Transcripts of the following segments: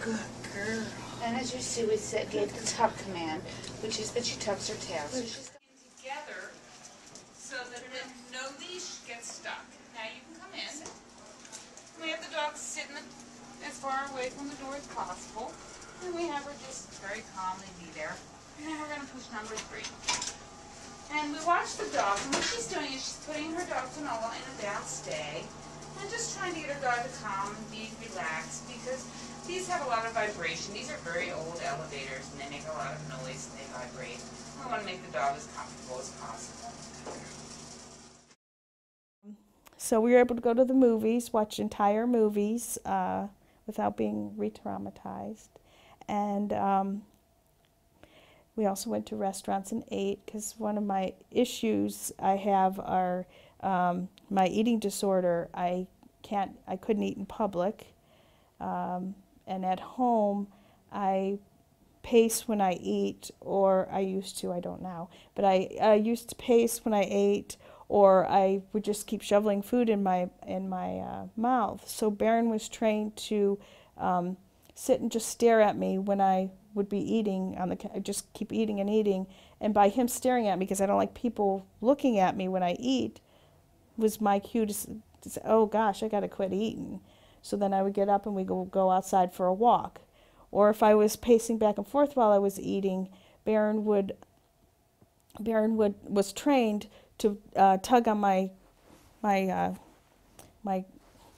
Good girl. And as you see, we gave the tuck command, which is that she tucks her tail. So she's Together so that then no leash gets stuck. Now you can come in. We have the dog sitting as far away from the door as possible. And we have her just very calmly be there. And then we're going to push number 3. And we watch the dog, and what she's doing is she's putting her dog Finola in a down stay and just trying to get her dog to calm and be relaxed, because these have a lot of vibration. These are very old elevators, and they make a lot of noise and they vibrate. We want to make the dog as comfortable as possible. So we were able to go to the movies, watch entire movies without being re-traumatized. And we also went to restaurants and ate, because one of my issues I have are my eating disorder. I couldn't eat in public. And at home, I pace when I eat, or I used to, I don't now, but I used to pace when I ate, or I would just keep shoveling food in my mouth. So Baron was trained to sit and just stare at me when I would be eating just keep eating and eating. And by him staring at me, because I don't like people looking at me when I eat, was my cue to say, oh gosh, I got to quit eating. So then I would get up and we go outside for a walk. Or if I was pacing back and forth while I was eating, Baron was trained to tug on my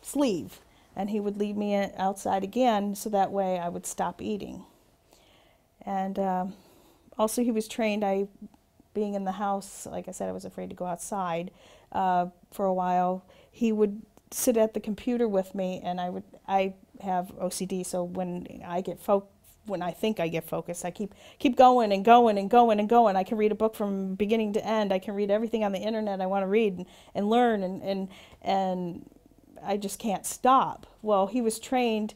sleeve, and he would leave me outside again, so that way I would stop eating. And also he was trained, being in the house, like I said, I was afraid to go outside for a while. He would sit at the computer with me, and I have OCD, so when I think I get focused, I keep going and going and going and going. I can read a book from beginning to end. I can read everything on the internet I want to read and learn, and I just can't stop. Well, he was trained.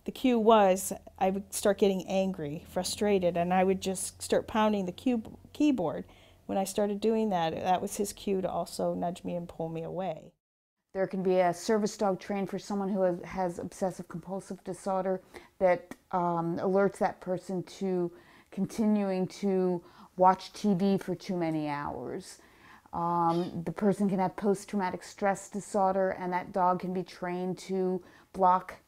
The cue was I would start getting angry, frustrated, and I would just start pounding the keyboard. When I started doing that, that was his cue to also nudge me and pull me away. There can be a service dog trained for someone who has obsessive compulsive disorder that alerts that person to continuing to watch TV for too many hours. The person can have post-traumatic stress disorder, and that dog can be trained to block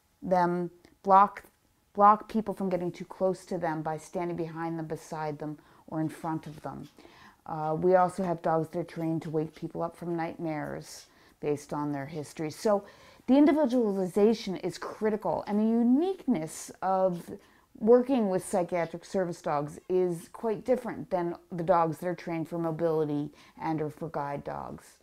people from getting too close to them by standing behind them, beside them, or in front of them. We also have dogs that are trained to wake people up from nightmares based on their history. So the individualization is critical, and the uniqueness of working with psychiatric service dogs is quite different than the dogs that are trained for mobility and or for guide dogs.